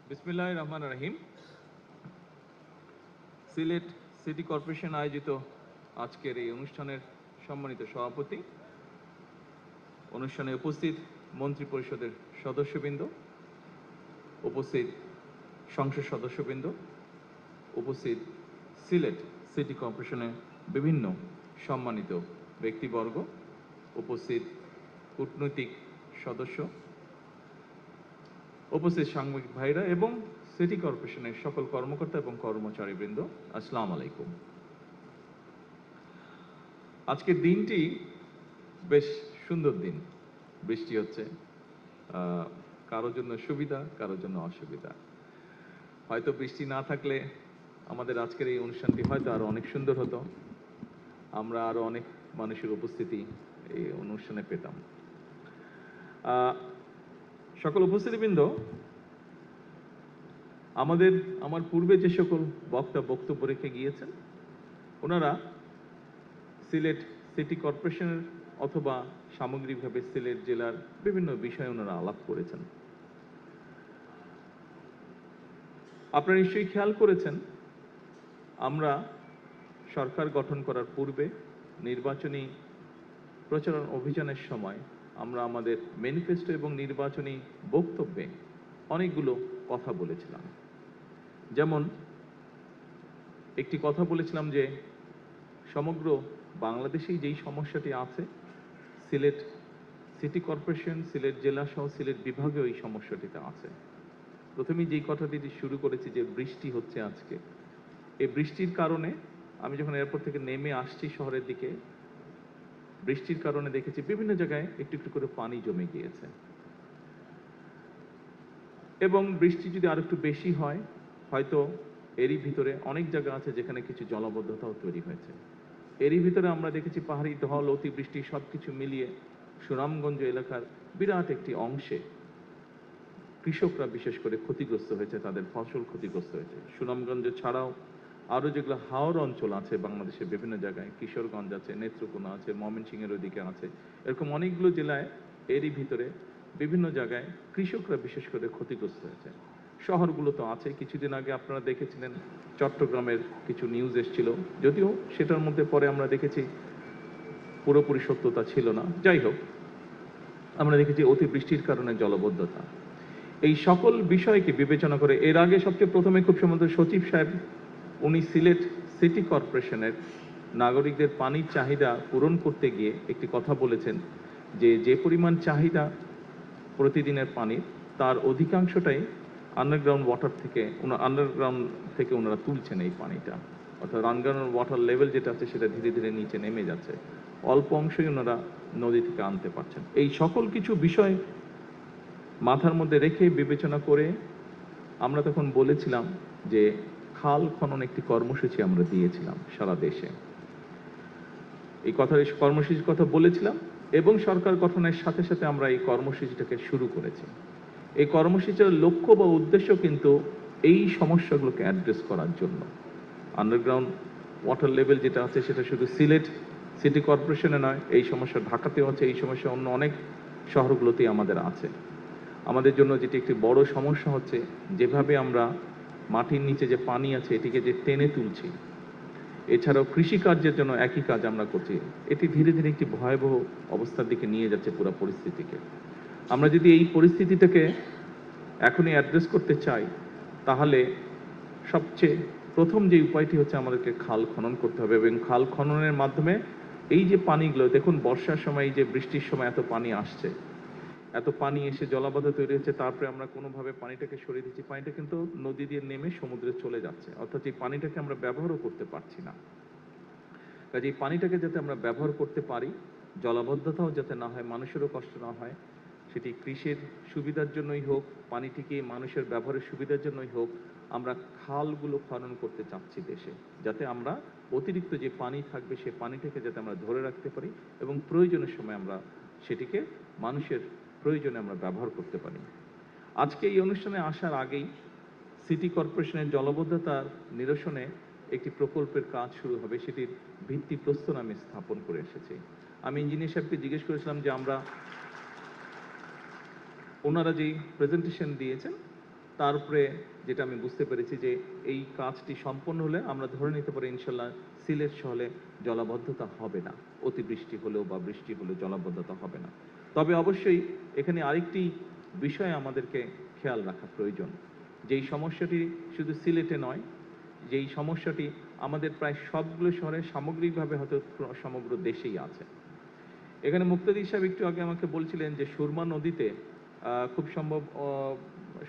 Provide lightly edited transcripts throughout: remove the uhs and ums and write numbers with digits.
বিসমিল্লাহির রহমানির রহিম। Sylhet city corporation আয়োজিত আজকের এই অনুষ্ঠানের সম্মানিত সভাপতি, অনুষ্ঠানে উপস্থিত মন্ত্রী পরিষদের সদস্যবৃন্দ, উপস্থিত সংসদ সদস্যবৃন্দ, উপস্থিত সিলেট সিটি কর্পোরেশনের বিভিন্ন সম্মানিত ব্যক্তিবর্গ, উপস্থিত কূটনৈতিক সদস্য, উপস্থিত সাংবাদিক ভাইরা এবং সিটি কর্পোরেশনের সকল কর্মকর্তা এবং কর্মচারীবৃন্দ, আসসালামু আলাইকুম। আজকের দিনটি বেশ সুন্দর দিন। বৃষ্টি হচ্ছে, কারোর জন্য সুবিধা, কারোর জন্য অসুবিধা। হয়তো বৃষ্টি না থাকলে আমাদের আজকের এই অনুষ্ঠানটি হয়তো আরো অনেক সুন্দর হতো, আমরা আরো অনেক মানুষের উপস্থিতি এই অনুষ্ঠানে পেতাম। সকল উপস্থিতিবৃন্দ, আমার পূর্বে যে সকল বক্তা বক্তব্য রেখে গিয়েছেন, ওনারা সিলেট সিটি কর্পোরেশনের অথবা সামগ্রিকভাবে সিলেট জেলার বিভিন্ন বিষয়ে ওনারা আলাপ করেছেন। আপনারা নিশ্চয়ই খেয়াল করেছেন, আমরা সরকার গঠন করার পূর্বে নির্বাচনী প্রচারণ অভিযানের সময় আমরা আমাদের ম্যানিফেস্টো এবং নির্বাচনী বক্তব্যে অনেকগুলো কথা বলেছিলাম। যেমন একটি কথা বলেছিলাম যে সমগ্র বাংলাদেশেই যেই সমস্যাটি আছে, সিলেট সিটি কর্পোরেশন, সিলেট জেলা সহ সিলেট বিভাগেও এই সমস্যাটিতে আছে। প্রথমেই যেই কথাটি শুরু করেছি যে বৃষ্টি হচ্ছে আজকে, এই বৃষ্টির কারণে আমি যখন এয়ারপোর্ট থেকে নেমে আসছি শহরের দিকে, বৃষ্টির কারণে দেখেছি বিভিন্ন জায়গায় একটু একটু করে পানি জমে গিয়েছে। এবং বৃষ্টি যদি আর একটু বেশি হয়, হয়তো এরই ভিতরে অনেক জায়গা আছে যেখানে কিছু জলাবদ্ধতাও তৈরি হয়েছে। এরই ভিতরে আমরা দেখেছি পাহাড়ি ঢল, অতিবৃষ্টি সবকিছু মিলিয়ে সুনামগঞ্জ এলাকার বিরাট একটি অংশে কৃষকরা বিশেষ করে ক্ষতিগ্রস্ত হয়েছে, তাদের ফসল ক্ষতিগ্রস্ত হয়েছে। সুনামগঞ্জ ছাড়াও আরও যেগুলো হাওর অঞ্চল আছে বাংলাদেশের বিভিন্ন জায়গায়, কিশোরগঞ্জ আছে, নেত্রকোনা আছে, ময়মনসিংহের ওদিকে আছে, এরকম অনেকগুলো জেলায় এরই ভিতরে বিভিন্ন জায়গায় কৃষকরা বিশেষ করে ক্ষতিগ্রস্ত হয়েছে। শহরগুলো তো আছে। কিছুদিন আগে আপনারা দেখেছিলেন চট্টগ্রামের কিছু নিউজ এসেছিল, যদিও সেটার মধ্যে পরে আমরা দেখেছি পুরোপুরি সত্যতা ছিল না। যাই হোক, আমরা দেখেছি অতিবৃষ্টির কারণে জলবদ্ধতা। এই সকল বিষয়কে বিবেচনা করে এর আগে সবচেয়ে প্রথমে খুব সম্ভবত সচিব সাহেব উনি সিলেট সিটি কর্পোরেশনের নাগরিকদের পানির চাহিদা পূরণ করতে গিয়ে একটি কথা বলেছেন যে যে পরিমাণ চাহিদা প্রতিদিনের পানির, তার অধিকাংশটাই আন্ডারগ্রাউন্ড থেকে ওনারা তুলছেন এই পানিটা। অর্থাৎ আন্ডারগ্রাউন্ড ওয়াটার লেভেল যেটা আছে সেটা ধীরে ধীরে নিচে নেমে যাচ্ছে, অল্প অংশই ওনারা নদী থেকে আনতে পারছেন। এই সকল কিছু বিষয় মাথার মধ্যে রেখে বিবেচনা করে আমরা তখন বলেছিলাম যে খাল খনন একটি কর্মসূচি আমরা দিয়েছিলাম সারা দেশে। এই কর্মসূচির কথা বলেছিলাম এবং সরকার গঠনের সাথে সাথে আমরা এই কর্মসূচিটাকে শুরু করেছি। এই কর্মসূচির লক্ষ্য বা উদ্দেশ্য কিন্তু এই সমস্যাগুলোকে অ্যাড্রেস করার জন্য। আন্ডারগ্রাউন্ড ওয়াটার লেভেল যেটা আছে সেটা শুধু সিলেট সিটি কর্পোরেশনে নয়, এই সমস্যা ঢাকাতেও আছে, এই সমস্যা অন্য অনেক শহরগুলোতেই আমাদের আছে। আমাদের জন্য যেটি একটি বড় সমস্যা হচ্ছে, যেভাবে আমরা মাটির নিচে যে পানি আছে এটিকে যে টেনে তুলছি, এছাড়াও কৃষিকার্যের জন্য একই কাজ আমরা করছি, এটি ধীরে ধীরে একটি ভয়াবহ অবস্থার দিকে নিয়ে যাচ্ছে পুরো পরিস্থিতিকে। আমরা যদি এই পরিস্থিতিটাকে এখনই অ্যাড্রেস করতে চাই, তাহলে সবচেয়ে প্রথম যে উপায়টি হচ্ছে আমাদেরকে খাল খনন করতে হবে। এবং খাল খননের মাধ্যমে এই যে পানিগুলো, দেখুন বর্ষার সময় এই যে বৃষ্টির সময় এত পানি আসছে, এত পানি এসে জলাবদ্ধ তৈরি হচ্ছে, তারপরে আমরা কোনোভাবে পানিটাকে সরিয়ে দিচ্ছি, পানিটা কিন্তু নদী দিয়ে নেমে সমুদ্রে চলে যাচ্ছে, অর্থাৎ এই পানিটাকে আমরা ব্যবহারও করতে পারছি না। কাজে এই পানিটাকে যাতে আমরা ব্যবহার করতে পারি, জলাবদ্ধতাও যাতে না হয়, মানুষেরও কষ্ট না হয়, সেটি কৃষির সুবিধার জন্যই হোক, পানিটিকে মানুষের ব্যবহারের সুবিধার জন্যই হোক, আমরা খালগুলো খনন করতে চাচ্ছি দেশে, যাতে আমরা অতিরিক্ত যে পানি থাকবে সে পানিটাকে যাতে আমরা ধরে রাখতে পারি এবং প্রয়োজনের সময় আমরা সেটিকে মানুষের প্রয়োজনে আমরা ব্যবহার করতে পারি। আজকে এই অনুষ্ঠানে আসার আগেই সিটি কর্পোরেশনের জলাবদ্ধতার নিরসনে একটি প্রকল্পের কাজ শুরু হবে, সেটির ভিত্তিপ্রস্তর আমি স্থাপন করে এসেছি। আমি ইঞ্জিনিয়ার সাহেবকে জিজ্ঞেস করেছিলাম যে ওনারা যেই প্রেজেন্টেশন দিয়েছেন তারপরে যেটা আমি বুঝতে পেরেছি যে এই কাজটি সম্পন্ন হলে আমরা ধরে নিতে পারি ইনশাল্লাহ সিলেট শহরে জলাবদ্ধতা হবে না, অতিবৃষ্টি হলেও বা বৃষ্টি হলেও জলাবদ্ধতা হবে না। তবে অবশ্যই এখানে আরেকটি বিষয় আমাদেরকে খেয়াল রাখা প্রয়োজন, যেই সমস্যাটি শুধু সিলেটে নয়, যেই সমস্যাটি আমাদের প্রায় সবগুলো শহরে সামগ্রিকভাবে হয়তো সমগ্র দেশেই আছে। এখানে মুক্তাদি সাহেব একটু আগে আমাকে বলছিলেন যে সুরমা নদীতে খুব সম্ভব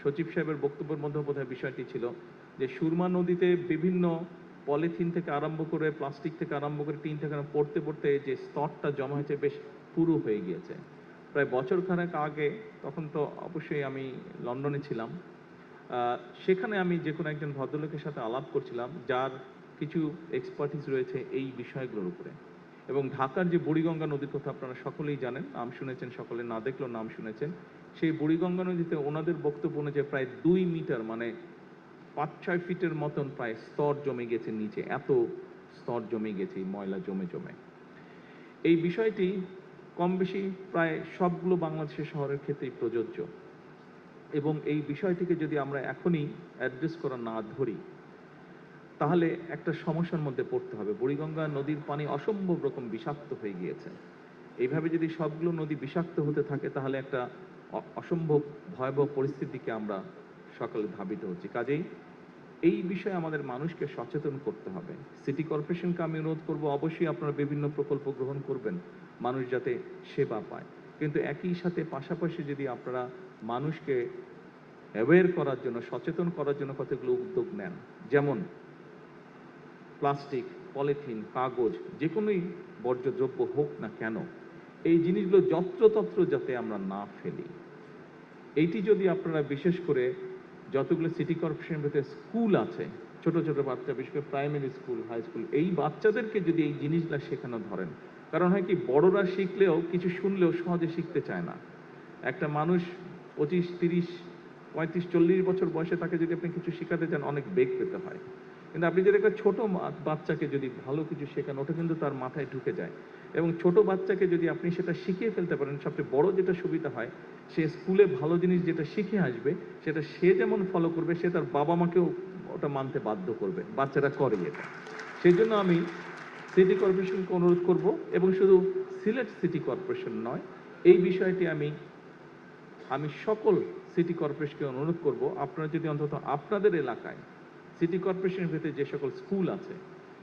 সচিব সাহেবের বক্তব্যের মধ্যে বোধহয় বিষয়টি ছিল যে সুরমা নদীতে বিভিন্ন পলিথিন থেকে আরম্ভ করে প্লাস্টিক থেকে আরম্ভ করে টিন থেকে পড়তে পড়তে যে স্তরটা জমা হয়েছে বেশ পুরু হয়ে গিয়েছে। প্রায় বছরখানেক আগে, তখন তো অবশ্যই আমি লন্ডনে ছিলাম, সেখানে আমি যে কোনো একজন ভদ্রলোকের সাথে আলাপ করছিলাম যার কিছু এক্সপার্টিস রয়েছে এই বিষয়গুলোর উপরে। এবং ঢাকার যে বুড়িগঙ্গা নদীর কথা আপনারা সকলেই জানেন, নাম শুনেছেন, সকলে না দেখলেও নাম শুনেছেন। সেই বুড়িগঙ্গা নদীতে ওনাদের বক্তব্য অনুযায়ী প্রায় 2 মিটার মানে 5-6 ফিটের মতন প্রায় স্তর জমে গেছে নিচে, এত স্তর জমে গেছে ময়লা জমে জমে। এই বিষয়টি কম বেশি প্রায় সবগুলো বাংলাদেশের শহরের ক্ষেত্রেই প্রযোজ্য, এবং এই বিষয়টিকে যদি আমরা এখনই অ্যাড্রেস করা না ধরি তাহলে একটা সমস্যার মধ্যে পড়তে হবে। বুড়িগঙ্গা নদীর পানি অসম্ভব রকম বিষাক্ত হয়ে গিয়েছে। এইভাবে যদি সবগুলো নদী বিষাক্ত হতে থাকে তাহলে একটা অসম্ভব ভয়াবহ পরিস্থিতিকে আমরা সকালে ধাবিত হচ্ছি। কাজেই এই বিষয়ে আমাদের মানুষকে সচেতন করতে হবে। সিটি কর্পোরেশনকে আমি অনুরোধ করব, অবশ্যই আপনারা বিভিন্ন প্রকল্প গ্রহণ করবেন মানুষ যাতে সেবা পায়, কিন্তু একই সাথে পাশাপাশি যদি আপনারা মানুষকে অ্যাওয়্যার করার জন্য, সচেতন করার জন্য কতগুলো উদ্যোগ নেন, যেমন প্লাস্টিক, পলিথিন, কাগজ, যে কোনোই বর্জ্যদ্রব্য হোক না কেন, এই জিনিসগুলো যত্রতত্র যাতে আমরা না ফেলি। এইটি যদি আপনারা বিশেষ করে যতগুলো সিটি কর্পোরেশনের ভেতরে স্কুল আছে, ছোট ছোট বাচ্চা, বিশেষ করে প্রাইমারি স্কুল, হাই স্কুল, এই বাচ্চাদেরকে যদি এই জিনিসগুলো শেখানো ধরেন, কারণ হয় কি বড়রা শিখলেও কিছু শুনলেও সহজে শিখতে চায় না। একটা মানুষ 25, 30, 35, 40 বছর বয়সে তাকে যদি আপনি কিছু শেখাতে চান অনেক বেগ পেতে হয়, কিন্তু আপনি যদি একটা ছোট বাচ্চাকে যদি ভালো কিছু শেখান ওটা কিন্তু তার মাথায় ঢুকে যায়, এবং ছোট বাচ্চাকে যদি আপনি সেটা শিখিয়ে ফেলতে পারেন, সবচেয়ে বড় যেটা সুবিধা হয়, সে স্কুলে ভালো জিনিস যেটা শিখে আসবে সেটা সে যেমন ফলো করবে, সে তার বাবা মাকেও ওটা মানতে বাধ্য করবে। বাচ্চারা করে এটা। সেই জন্য আমি সিটি কর্পোরেশনকে অনুরোধ করব, এবং শুধু সিলেট সিটি কর্পোরেশন নয়, এই বিষয়টি আমি সকল সিটি কর্পোরেশনকে অনুরোধ করব, আপনারা যদি অন্তত আপনাদের এলাকায় সিটি কর্পোরেশনের ভেতরে যে সকল স্কুল আছে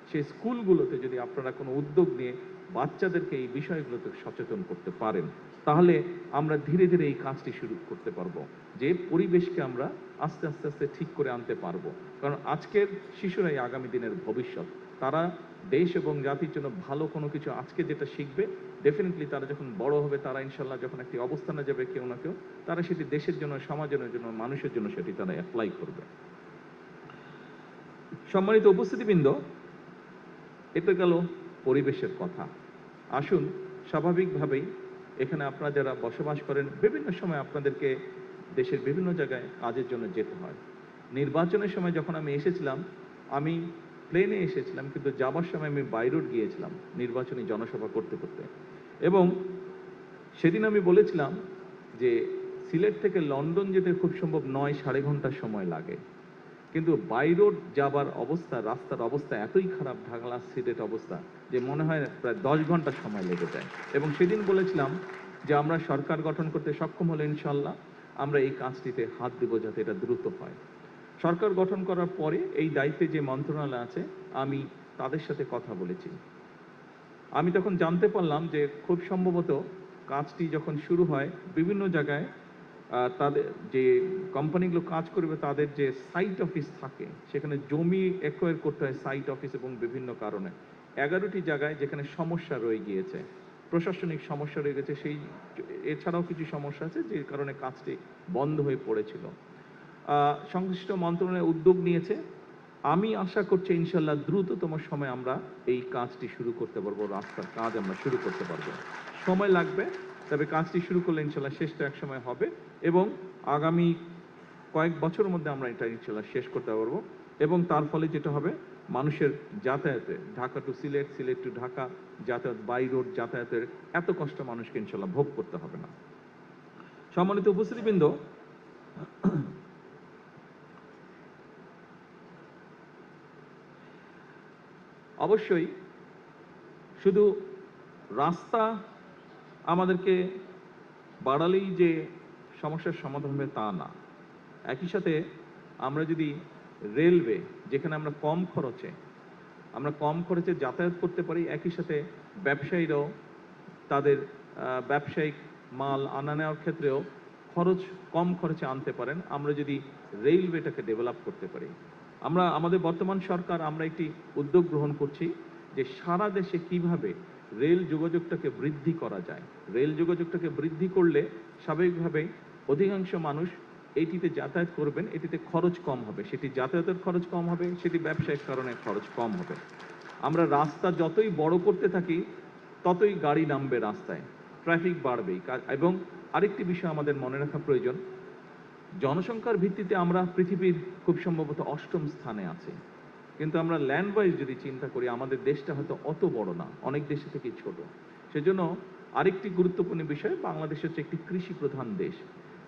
সেই স্কুলগুলোতে যদি আপনারা কোনো উদ্যোগ নিয়ে বাচ্চাদেরকে এই বিষয়গুলোতে সচেতন করতে পারেন, তাহলে আমরা ধীরে ধীরে এই কাজটি শুরু করতে পারবো, যে পরিবেশকে আমরা আস্তে আস্তে আস্তে ঠিক করে আনতে পারবো। কারণ আজকের শিশুরাই আগামী দিনের ভবিষ্যৎ। তারা দেশ এবং জাতির জন্য ভালো কোনো কিছু আজকে যেটা শিখবে, ডেফিনেটলি তারা যখন বড় হবে, তারা ইনশাল্লাহ যখন একটি অবস্থানে যাবে কেউ না কেউ, তারা সেটি দেশের জন্য, সমাজের জন্য, মানুষের জন্য সেটি তারা অ্যাপ্লাই করবে। সম্মানিত উপস্থিতিবৃন্দ, এটা গেল পরিবেশের কথা। আসুন স্বাভাবিকভাবেই এখানে আপনারা যারা বসবাস করেন, বিভিন্ন সময় আপনাদেরকে দেশের বিভিন্ন জায়গায় কাজের জন্য যেতে হয়। নির্বাচনের সময় যখন আমি এসেছিলাম, আমি প্লেনে এসেছিলাম, কিন্তু যাবার সময় আমি বাই রোড গিয়েছিলাম নির্বাচনী জনসভা করতে করতে। এবং সেদিন আমি বলেছিলাম যে সিলেট থেকে লন্ডন যেতে খুব সম্ভব 9-9.5 ঘন্টা সময় লাগে, কিন্তু বাই রোড যাবার অবস্থা, রাস্তার অবস্থা এতই খারাপ, ঢাকা সিলেট অবস্থা, যে মনে হয় প্রায় 10 ঘন্টা সময় লেগে যায়। এবং সেদিন বলেছিলাম যে আমরা সরকার গঠন করতে সক্ষম হলে ইনশাল্লাহ আমরা এই কাজটিতে হাত দেব যাতে এটা দ্রুত হয়। সরকার গঠন করার পরে এই দায়িত্বে যে মন্ত্রণালয় আছে, আমি তাদের সাথে কথা বলেছি। আমি তখন জানতে পারলাম যে খুব সম্ভবত কাজটি যখন শুরু হয়, বিভিন্ন জায়গায় তাদের যে কোম্পানিগুলো কাজ করবে তাদের যে সাইট অফিস থাকে, সেখানে জমি অ্যাকোয়ার করতে হয় সাইট অফিস, এবং বিভিন্ন কারণে 11টি জায়গায় যেখানে সমস্যা রয়ে গিয়েছে, প্রশাসনিক সমস্যা রয়ে গেছে, সেই এছাড়াও কিছু সমস্যা আছে যে কারণে কাজটি বন্ধ হয়ে পড়েছিল। সংশ্লিষ্ট মন্ত্রণালয় উদ্যোগ নিয়েছে। আমি আশা করছি ইনশাল্লাহ দ্রুততম সময়ে আমরা এই কাজটি শুরু করতে পারবো, রাস্তার কাজ আমরা শুরু করতে পারবো। সময় লাগবে, তবে কাজটি শুরু করলে ইনশাল্লাহ শেষটা এক সময় হবে, এবং আগামী কয়েক বছরের মধ্যে আমরা এটা ইনশাল্লাহ শেষ করতে পারবো। এবং তার ফলে যেটা হবে, মানুষের যাতায়াতে, ঢাকা টু সিলেট, সিলেট টু ঢাকা যাতায়াত, বাই রোড যাতায়াতের এত কষ্ট মানুষকে ইনশাল্লাহ ভোগ করতে হবে না। সম্মানিত উপস্থিতিবৃন্দ, অবশ্যই শুধু রাস্তা আমাদেরকে বাড়ালেই যে সমস্যার সমাধান হবে তা না। একই সাথে আমরা যদি রেলওয়ে, যেখানে আমরা কম খরচে যাতায়াত করতে পারি, একই সাথে ব্যবসায়ীরাও তাদের ব্যবসায়িক মাল আনা নেওয়ার ক্ষেত্রেও কম খরচে আনতে পারেন, আমরা যদি রেলওয়েটাকে ডেভেলপ করতে পারি। আমাদের বর্তমান সরকার আমরা একটি উদ্যোগ গ্রহণ করছি যে সারা দেশে কিভাবে রেল যোগাযোগটাকে বৃদ্ধি করা যায়। রেল যোগাযোগটাকে বৃদ্ধি করলে স্বাভাবিকভাবে অধিকাংশ মানুষ এইটিতে যাতায়াত করবেন, এটিতে খরচ কম হবে, সেটি যাতায়াতের খরচ কম হবে, সেটি ব্যবসায়িক কারণে খরচ কম হবে। আমরা রাস্তা যতই বড় করতে থাকি ততই গাড়ি নামবে রাস্তায়, ট্রাফিক বাড়বেই। এবং আরেকটি বিষয় আমাদের মনে রাখা প্রয়োজন, জনসংখ্যার ভিত্তিতে আমরা পৃথিবীর খুব সম্ভবত 8ম স্থানে আছি, কিন্তু আমরা ল্যান্ড ওয়াইজ যদি চিন্তা করি আমাদের দেশটা হয়তো অত বড় না, অনেক দেশে থেকে ছোট। সেজন্য আরেকটি গুরুত্বপূর্ণ বিষয়, বাংলাদেশ হচ্ছে একটি কৃষি প্রধান দেশ।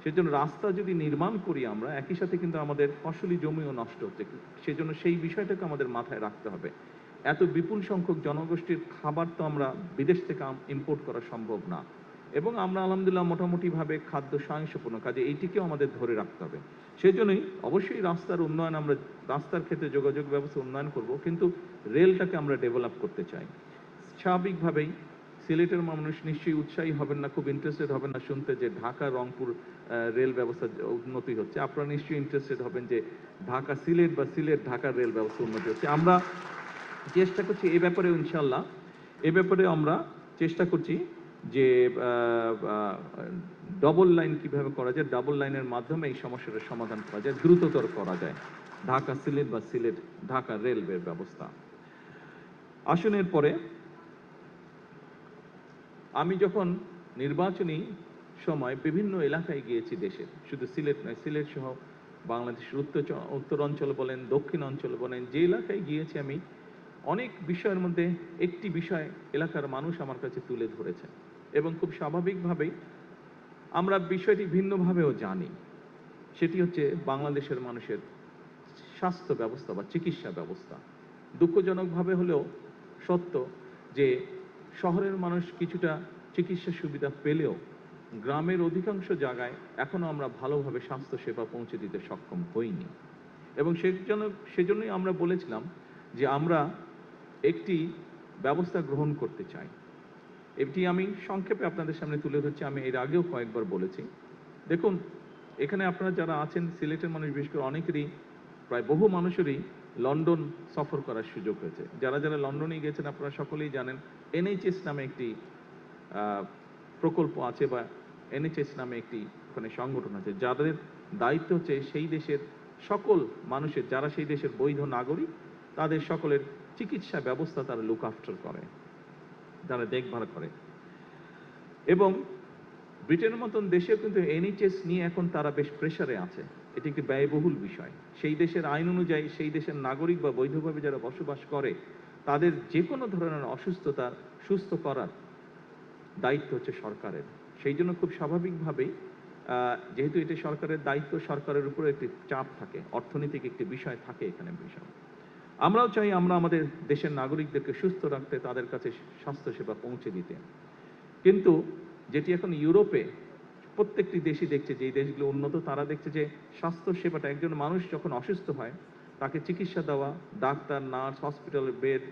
সেজন্য রাস্তা যদি নির্মাণ করি আমরা, একই সাথে কিন্তু আমাদের ফসলি জমিও নষ্ট হচ্ছে। সেজন্য সেই বিষয়টাকে আমাদের মাথায় রাখতে হবে। এত বিপুল সংখ্যক জনগোষ্ঠীর খাবার তো আমরা বিদেশ থেকে ইম্পোর্ট করা সম্ভব না, এবং আমরা আলহামদুলিল্লাহ মোটামুটিভাবে খাদ্য স্বয়ংসম্পূর্ণ, কাজে এইটিকেও আমাদের ধরে রাখতে হবে। সেজন্যই অবশ্যই রাস্তার উন্নয়ন, আমরা রাস্তার ক্ষেত্রে যোগাযোগ ব্যবস্থা উন্নয়ন করব, কিন্তু রেলটাকে আমরা ডেভেলপ করতে চাই। স্বাভাবিকভাবেই সিলেটের মানুষ নিশ্চয়ই উৎসাহী হবেন না, খুব ইন্টারেস্টেড হবেন না শুনতে যে ঢাকা রংপুর রেল ব্যবস্থা উন্নতি হচ্ছে। আপনারা নিশ্চয়ই ইন্টারেস্টেড হবেন যে ঢাকা সিলেট বা সিলেট ঢাকার রেল ব্যবস্থা উন্নতি হচ্ছে। আমরা চেষ্টা করছি এ ব্যাপারে, ইনশাল্লাহ এ ব্যাপারে আমরা চেষ্টা করছি যে ডবল লাইন কিভাবে করা যায়, ডাবল লাইনের মাধ্যমে এই সমস্যাটার সমাধান করা যায়, দ্রুততর করা যায় ঢাকা সিলেট বা সিলেট ঢাকা রেলওয়ে ব্যবস্থা। আসনের পরে আমি যখন নির্বাচনী সময় বিভিন্ন এলাকায় গিয়েছি দেশের, শুধু সিলেট নয়, সিলেট সহ বাংলাদেশের উত্তর অঞ্চল বলেন, দক্ষিণ অঞ্চল বলেন, যে এলাকায় গিয়েছি আমি, অনেক বিষয়ের মধ্যে একটি বিষয় এলাকার মানুষ আমার কাছে তুলে ধরেছে, এবং খুব স্বাভাবিকভাবেই আমরা বিষয়টি ভিন্নভাবেও জানি। সেটি হচ্ছে বাংলাদেশের মানুষের স্বাস্থ্য ব্যবস্থা বা চিকিৎসা ব্যবস্থা। দুঃখজনকভাবে হলেও সত্য যে শহরের মানুষ কিছুটা চিকিৎসা সুবিধা পেলেও গ্রামের অধিকাংশ জায়গায় এখনো আমরা ভালোভাবে স্বাস্থ্য সেবা পৌঁছে দিতে সক্ষম হইনি, এবং সেজন্যই আমরা বলেছিলাম যে আমরা একটি ব্যবস্থা গ্রহণ করতে চাই। এটি আমি সংক্ষেপে আপনাদের সামনে তুলে ধরছি, আমি এর আগেও কয়েকবার বলেছি। দেখুন, এখানে আপনারা যারা আছেন সিলেটের মানুষ, বিশেষ করে অনেকেরই, প্রায় বহু মানুষেরই লন্ডন সফর করার সুযোগ হয়েছে। যারা যারা লন্ডনে গেছেন আপনারা সকলেই জানেন NHS নামে একটি প্রকল্প আছে, বা NHS নামে একটি ওখানে সংগঠন আছে, যাদের দায়িত্ব হচ্ছে সেই দেশের সকল মানুষের, যারা সেই দেশের বৈধ নাগরিক, তাদের সকলের চিকিৎসা ব্যবস্থা তারা লুক আফটার করে, তারা দেখভাল করে। এবং ব্রিটেনের মতন দেশেও কিন্তু NHS নিয়ে এখন তারা বেশ প্রেসারে আছে। এটি একটি ব্যয়বহুল বিষয়। সেই দেশের আইন অনুযায়ী সেই দেশের নাগরিক বা বৈধভাবে যারা বসবাস করে তাদের যে কোনো ধরনের অসুস্থতা সুস্থ করার দায়িত্ব হচ্ছে সরকারের। সেই জন্য খুব স্বাভাবিকভাবেই যেহেতু এটি সরকারের দায়িত্ব, সরকারের উপরে একটি চাপ থাকে, অর্থনৈতিক একটি বিষয় থাকে এখানে বিষয়। আমরাও চাই আমরা আমাদের দেশের নাগরিকদেরকে সুস্থ রাখতে, তাদের কাছে স্বাস্থ্যসেবা পৌঁছে দিতে। কিন্তু যেটি এখন ইউরোপে প্রত্যেকটি দেশই দেখছে, যে দেশগুলো উন্নত তারা দেখছে যে স্বাস্থ্য সেবাটা, একজন মানুষ যখন অসুস্থ হয় তাকে চিকিৎসা দেওয়া, ডাক্তার, নার্স, হসপিটালের বেড,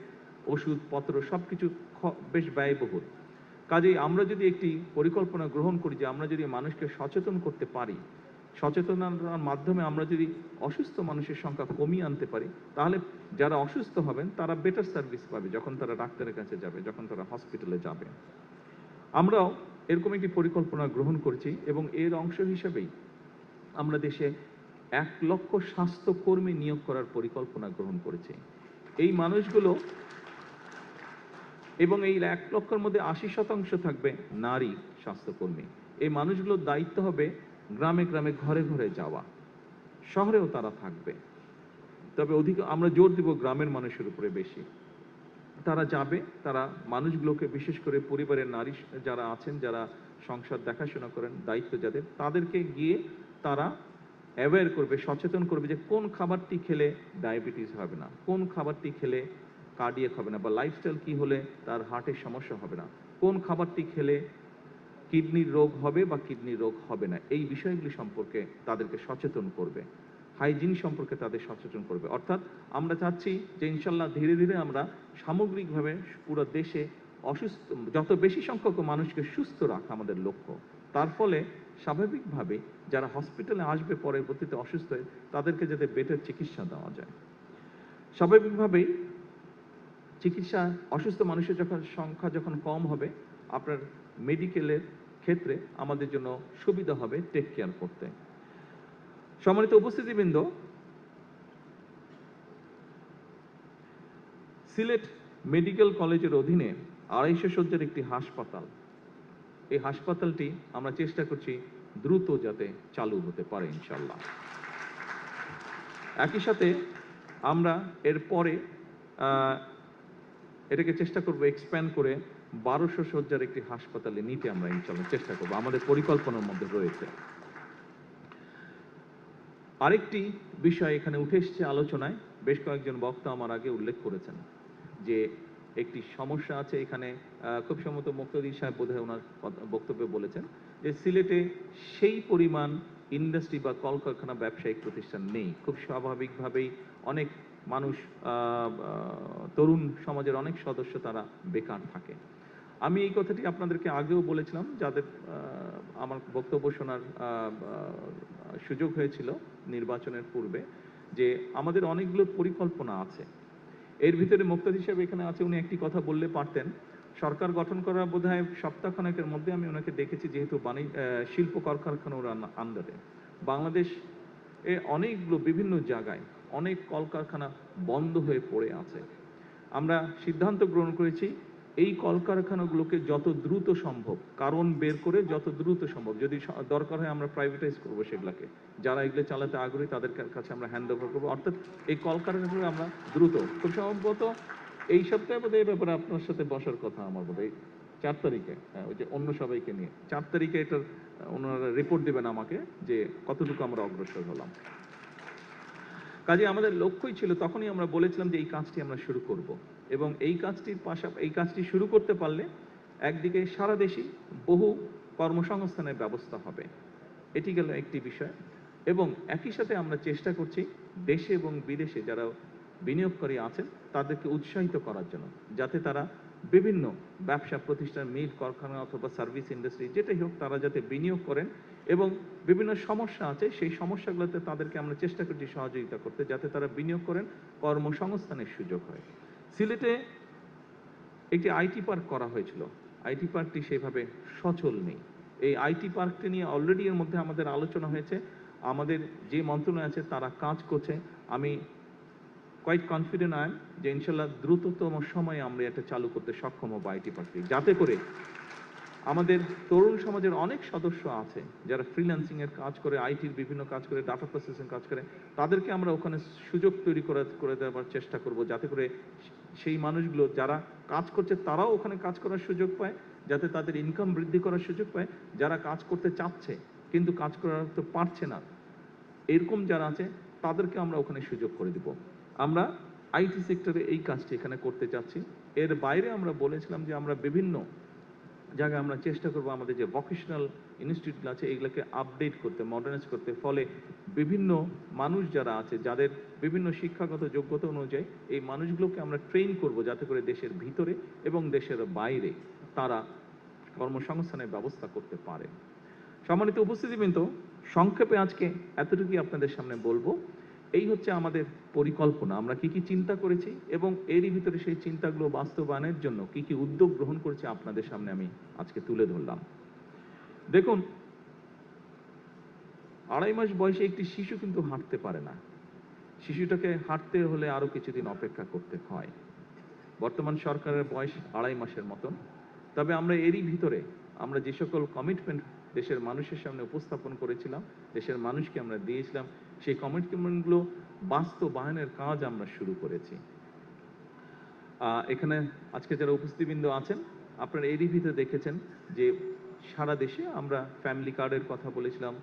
ওষুধপত্র সবকিছু বেশ ব্যয়বহুল। কাজেই আমরা যদি একটি পরিকল্পনা গ্রহণ করি যে আমরা যদি মানুষকে সচেতন করতে পারি, সচেতনতার মাধ্যমে আমরা যদি অসুস্থ মানুষের সংখ্যা কমিয়ে আনতে পারি, তাহলে যারা অসুস্থ হবেন তারা বেটার সার্ভিস পাবে যখন তারা ডাক্তারের কাছে যাবে, যখন তারা হসপিটালে যাবে। আমরাও এরকম একটি পরিকল্পনা গ্রহণ করছি, এবং এর অংশ হিসেবেই আমরা দেশে 1 লক্ষ স্বাস্থ্যকর্মী নিয়োগ করার পরিকল্পনা গ্রহণ করেছি। এই মানুষগুলো, এবং এই 1 লক্ষের মধ্যে 80% থাকবে নারী স্বাস্থ্যকর্মী। এই মানুষগুলোর দায়িত্ব হবে গ্রামে গ্রামে, ঘরে ঘরে যাওয়া। শহরেও তারা থাকবে, তবে আমরা জোর দিব গ্রামের মানুষের উপরে বেশি। তারা যাবে, তারা মানুষগুলোকে, বিশেষ করে পরিবারের নারী যারা আছেন, যারা সংসার দেখাশোনা করেন, দায়িত্ব যাদের, তাদেরকে গিয়ে তারা অ্যাওয়্যার করবে, সচেতন করবে যে কোন খাবারটি খেলে ডায়াবেটিস হবে না, কোন খাবারটি খেলে কার্ডিয়াক হবে না, বা লাইফস্টাইল কি হলে তার হার্টের সমস্যা হবে না, কোন খাবারটি খেলে কিডনির রোগ হবে বা কিডনির রোগ হবে না, এই বিষয়গুলি সম্পর্কে তাদেরকে সচেতন করবে, হাইজিন সম্পর্কে তাদের সচেতন করবে। অর্থাৎ আমরা চাচ্ছি যে ইনশাল্লাহ ধীরে ধীরে আমরা সামগ্রিকভাবে পুরো দেশে অসুস্থ যত বেশি সংখ্যক মানুষকে সুস্থ রাখা আমাদের লক্ষ্য। তার ফলে স্বাভাবিকভাবে যারা হসপিটালে আসবে পরবর্তীতে অসুস্থ হয়ে, তাদেরকে যাতে বেটার চিকিৎসা দেওয়া যায়। স্বাভাবিকভাবেই চিকিৎসা অসুস্থ মানুষের সংখ্যা যখন কম হবে, আপনার মেডিকেলের ক্ষেত্রে আমাদের জন্য সুবিধা হবে টেক কেয়ার করতে। সম্মানিত উপস্থিতিবৃন্দ, সিলেট মেডিকেল কলেজের অধীনে 250 শয্যার একটি হাসপাতাল, এই হাসপাতালটি আমরা চেষ্টা করছি দ্রুত যাতে চালু হতে পারে ইনশাল্লাহ। একই সাথে আমরা এরপরে এটাকে চেষ্টা করব এক্সপ্যান্ড করে 1200 শয্যার একটি হাসপাতালে নিতে আমরা ইনশাল্লাহ চেষ্টা করব, আমাদের পরিকল্পনার মধ্যে রয়েছে। আরেকটি বিষয় এখানে উঠে এসেছে আলোচনায়, বেশ কয়েকজন বক্তা আমার আগে উল্লেখ করেছেন যে একটি সমস্যা আছে এখানে, খুব সম্ভবত মুক্তাদি সাহেব বোধহয় ওনার বক্তব্যে বলেছেন যে সিলেটে সেই পরিমাণ ইন্ডাস্ট্রি বা কলকারখানা ব্যবসায়িক প্রতিষ্ঠান নেই। খুব স্বাভাবিকভাবেই অনেক মানুষ, তরুণ সমাজের অনেক সদস্য তারা বেকার থাকে। আমি এই কথাটি আপনাদেরকে আগেও বলেছিলাম, যাদের আমার বক্তব্য শোনার সুযোগ হয়েছিল নির্বাচনের পূর্বে, যে আমাদের অনেকগুলো পরিকল্পনা আছে। এর ভিতরে মুক্তাদি সাহেব এখানে আছে, উনি একটি কথা বললে পারতেন। সরকার গঠন করার বোধহয় সপ্তাহখানেকের মধ্যে আমি ওনাকে দেখেছি, যেহেতু শিল্প কলকারখানার আন্ডারে বাংলাদেশ এ অনেকগুলো বিভিন্ন জায়গায় অনেক কলকারখানা বন্ধ হয়ে পড়ে আছে। আমরা সিদ্ধান্ত গ্রহণ করেছি এই কলকারখানাগুলোকে যত দ্রুত সম্ভব কারণ বের করে যত দ্রুত সম্ভব, যদি দরকার হয় আমরা প্রাইভেটাইজ করবো সেগুলোকে, যারা এগুলো চালাতে আগ্রহী তাদের কাছে আমরা হ্যান্ড ওভার করবো। অর্থাৎ এই কলকারখানাগুলো আমরা দ্রুত, খুব সম্ভবত এই সপ্তাহে বোধহয় এই ব্যাপারে আপনার সাথে বসার কথা আমার বোধহয় 4 তারিখে, ওই যে অন্য সবাইকে নিয়ে 4 তারিখে এটার ওনারা রিপোর্ট দেবেন আমাকে যে কতটুকু আমরা অগ্রসর হলাম। কাজে আমাদের লক্ষ্যই ছিল, তখনই আমরা বলেছিলাম যে এই কাজটি আমরা শুরু করব, এবং এই কাজটি শুরু করতে পারলে একদিকে সারা দেশেই বহু কর্মসংস্থানের ব্যবস্থা হবে, এটি গেল একটি বিষয়। এবং একই সাথে আমরা চেষ্টা করছি দেশে এবং বিদেশে যারা বিনিয়োগকারী আছেন তাদেরকে উৎসাহিত করার জন্য, যাতে তারা বিভিন্ন ব্যবসা প্রতিষ্ঠান, মিল কারখানা অথবা সার্ভিস ইন্ডাস্ট্রি যেটাই হোক, তারা যাতে বিনিয়োগ করেন এবং বিভিন্ন সমস্যা আছে সেই সমস্যাগুলোতে তাদেরকে আমরা চেষ্টা করছি সহযোগিতা করতে, যাতে তারা বিনিয়োগ করেন, কর্মসংস্থানের সুযোগ হয়। সিলেটে একটি আইটি পার্ক করা হয়েছিল, আইটি পার্কটি সেভাবে সচল নেই। এই আইটি পার্কটি নিয়ে অলরেডি এর মধ্যে আমাদের আলোচনা হয়েছে, আমাদের যে মন্ত্রণালয় আছে তারা কাজ করছে। আমি কোয়াইট কনফিডেন্ট আই যে ইনশাল্লাহ দ্রুততম সময়ে আমরা এটা চালু করতে সক্ষম হব আইটি পার্কটি, যাতে করে আমাদের তরুণ সমাজের অনেক সদস্য আছে যারা ফ্রিল্যান্সিং এর কাজ করে, আইটির বিভিন্ন কাজ করে, ডাটা প্রসেসিং কাজ করে, তাদেরকে আমরা ওখানে সুযোগ তৈরি করে দেওয়ার চেষ্টা করব, যাতে করে সেই মানুষগুলো যারা কাজ করছে তারাও ওখানে কাজ করার সুযোগ পায়, যাতে তাদের ইনকাম বৃদ্ধি করার সুযোগ পায়। যারা কাজ করতে চাচ্ছে কিন্তু কাজ করতে পারছে না, এরকম যারা আছে তাদেরকে আমরা ওখানে সুযোগ করে দিব। আমরা আইটি সেক্টরে এই কাজটি এখানে করতে চাচ্ছি। এর বাইরে আমরা বলেছিলাম যে আমরা বিভিন্ন জায়গায় আমরা চেষ্টা করবো আমাদের যে ভোকেশনাল ইনস্টিটিউট আছে এগুলোকে আপডেট করতে, মডার্নাইজ করতে, ফলে বিভিন্ন মানুষ যারা আছে যাদের বিভিন্ন শিক্ষাগত যোগ্যতা অনুযায়ী এই মানুষগুলোকে আমরা ট্রেন করব, যাতে করে দেশের ভিতরে এবং দেশের বাইরে তারা কর্মসংস্থানের ব্যবস্থা করতে পারে। সম্মানিত উপস্থিতিবৃন্দ, সংক্ষেপে আজকে এতটুকুই আপনাদের সামনে বলবো। এই হচ্ছে আমাদের পরিকল্পনা, আমরা কি কি চিন্তা করেছি এবং এরই ভিতরে সেই চিন্তাগুলো বাস্তবায়নের জন্য কি কি উদ্যোগ গ্রহণ করেছি আপনাদের সামনে আমি আজকে তুলে ধরলাম। দেখুন, 2.5 মাস বয়সে একটি শিশু কিন্তু হাঁটতে পারে না, শিশুটাকে হাঁটতে হলে আরো কিছুদিন অপেক্ষা করতে হয়। বর্তমান সরকারের বয়স 2.5 মাসের মতন। তবে আমরা এরই ভিতরে আমরা যে সকল কমিটমেন্ট দেশের মানুষের সামনে উপস্থাপন করেছিলাম, দেশের মানুষকে আমরা দিয়েছিলাম, সেই কমিটমেন্টগুলো বাস্তবায়নের কাজ আমরা শুরু করেছি। এখানে আজকে যারা উপস্থিতবৃন্দ আছেন আপনারা এরই ভিতরে দেখেছেন যে সারা দেশে আমরা ফ্যামিলি কার্ডের কথা বলেছিলাম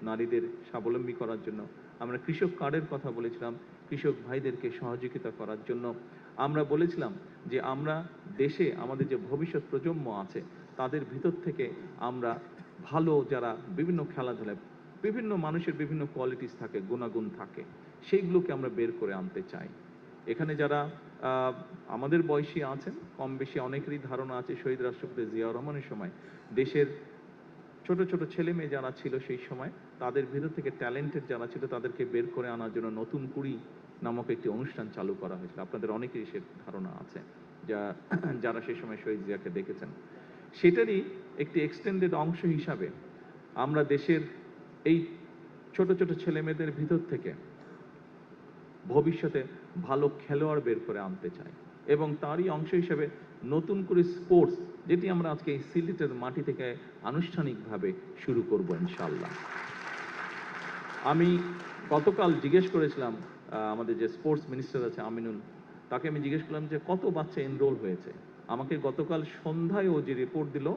নারীদের স্বাবলম্বী করার জন্য। আমরা কৃষক কার্ডের কথা বলেছিলাম, কৃষক ভাইদেরকে সহযোগিতা করার জন্য। আমরা বলেছিলাম যে আমরা দেশে আমাদের যে ভবিষ্যৎ প্রজন্ম আছে তাদের ভিতর থেকে আমরা ভালো যারা বিভিন্ন খেলাধুলায় বিভিন্ন মানুষের বিভিন্ন কোয়ালিটিস থাকে, গুণাগুণ থাকে, সেইগুলোকে আমরা বের করে আনতে চাই। এখানে যারা আমাদের বয়সী আছেন, কম বেশি অনেকেরই ধারণা আছে শহীদ রাষ্ট্রপতি জিয়াউর রহমানের সময় দেশের ছোট ছোট ছেলে মেয়ে যারা ছিল সেই সময় তাদের ভিতর থেকে ট্যালেন্টেড যারা ছিল তাদেরকে বের করে আনার জন্য নতুন কুড়ি নামক একটি অনুষ্ঠান চালু করা হয়েছিল। আপনাদের অনেকেরই সে ধারণা আছে যারা সেই সময় শহীদ জিয়াকে দেখেছেন। সেটারই একটি এক্সটেন্ডেড অংশ হিসাবে আমরা দেশের এই ছোট ছোট ছেলে মেয়েদের ভিতর থেকে ভবিষ্যতে ভালো খেলোয়াড় বের করে আনতে চাই এবং তারই অংশ হিসেবে নতুন করে স্পোর্টস, যেটি আমরা আজকে এই সিলেটের মাটি থেকে আনুষ্ঠানিকভাবে শুরু করব ইনশাআল্লাহ। আমি গতকাল জিজ্ঞেস করেছিলাম আমাদের যে স্পোর্টস মিনিস্টার আছে আমিনুল, তাকে আমি জিজ্ঞেস করলাম যে কত বাচ্চা এনরোল হয়েছে। আমাকে গতকাল সন্ধ্যায় ও যে রিপোর্ট দিল,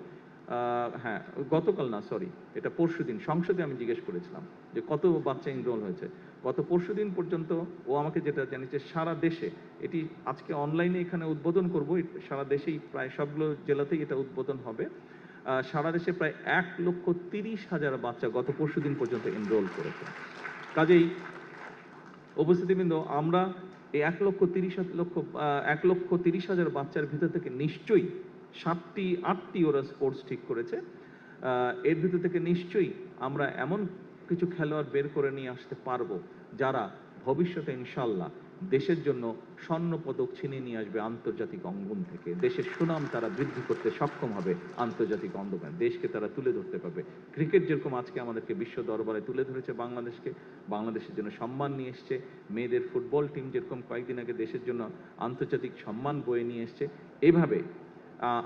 হ্যাঁ গতকাল না সরি, এটা পরশুদিন সংসদে আমি জিজ্ঞেস করেছিলাম যে কত বাচ্চা এনরোল হয়েছে। গত পরশুদিন পর্যন্ত ও আমাকে যেটা জানিয়েছে সারা দেশে, এটি আজকে অনলাইনে এখানে উদ্বোধন করব, সারা দেশেই প্রায় সবগুলো জেলাতেই এটা উদ্বোধন হবে। সারা দেশে প্রায় 1,30,000 বাচ্চা গত পরশুদিন পর্যন্ত এনরোল করেছে। কাজেই উপস্থিতিবৃন্দ, আমরা এই 1,30,000 বাচ্চার ভিতর থেকে নিশ্চয়ই 7-8টি ওরা স্পোর্টস ঠিক করেছে। এর ভিতর থেকে নিশ্চয়ই আমরা এমন কিছু খেলোয়াড় বের করে নিয়ে আসতে পারবো যারা ভবিষ্যতে ইনশাল্লাহ দেশের জন্য স্বর্ণ পদক ছিনিয়ে নিয়ে আসবে আন্তর্জাতিক অঙ্গন থেকে। দেশের সুনাম তারা বৃদ্ধি করতে সক্ষম হবে আন্তর্জাতিক অঙ্গনে, দেশকে তারা তুলে ধরতে পারবে। ক্রিকেট যেরকম আজকে আমাদেরকে বিশ্ব দরবারে তুলে ধরেছে বাংলাদেশকে, বাংলাদেশের জন্য সম্মান নিয়ে এসছে, মেয়েদের ফুটবল টিম যেরকম কয়েকদিন আগে দেশের জন্য আন্তর্জাতিক সম্মান বয়ে নিয়ে এসছে, এভাবে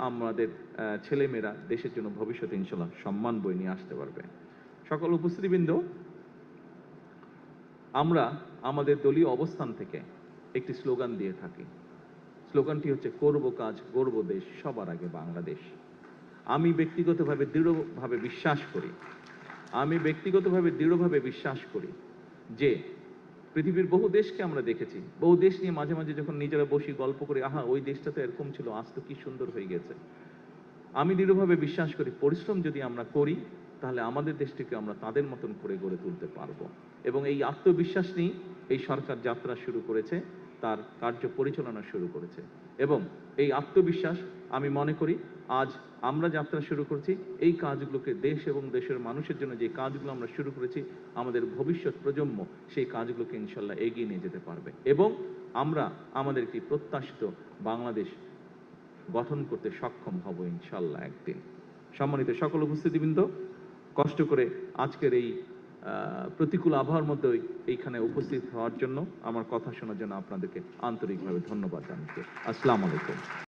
আমাদের ছেলেমেয়েরা দেশের জন্য ভবিষ্যতে ইনশাল্লাহ সম্মান বয়ে নিয়ে আসতে পারবে। সকল উপস্থিতিবৃন্দ, আমরা আমাদের দলীয় অবস্থান থেকে একটি স্লোগান দিয়ে থাকি। স্লোগানটি হচ্ছে করব কাজ গড়ব দেশ, সবার আগে বাংলাদেশ। আমি ব্যক্তিগতভাবে দৃঢ়ভাবে বিশ্বাস করি যে পৃথিবীর বহু দেশকে আমরা দেখেছি, বহু দেশ নিয়ে মাঝে মাঝে যখন নিজেরা বসি গল্প করি, আহা ওই দেশটা তো এরকম ছিল, আজ তো কি সুন্দর হয়ে গেছে। আমি দৃঢ়ভাবে বিশ্বাস করি পরিশ্রম যদি আমরা করি তাহলে আমাদের দেশটিকে আমরা তাদের মতন করে গড়ে তুলতে পারবো। এবং এই আত্মবিশ্বাস নিয়ে এই সরকার যাত্রা শুরু করেছে, তার কার্য পরিচালনা শুরু করেছে। এবং এই আত্মবিশ্বাস আমি মনে করি আজ আমরা যাত্রা শুরু করছি, এই কাজগুলোকে দেশ এবং দেশের মানুষের জন্য যে কাজগুলো আমরা শুরু করেছি, আমাদের ভবিষ্যৎ প্রজন্ম সেই কাজগুলোকে ইনশাল্লাহ এগিয়ে নিয়ে যেতে পারবে এবং আমরা আমাদের একটি প্রত্যাশিত বাংলাদেশ গঠন করতে সক্ষম হব ইনশাল্লাহ একদিন। সম্মানিত সকল উপস্থিতিবৃন্দ, কষ্ট করে আজকের এই প্রতিকূল আবহাওয়ার মধ্যে এইখানে উপস্থিত হওয়ার জন্য, আমার কথা শোনার জন্য আপনাদেরকে আন্তরিকভাবে ধন্যবাদ জানাচ্ছি। আসসালামু আলাইকুম।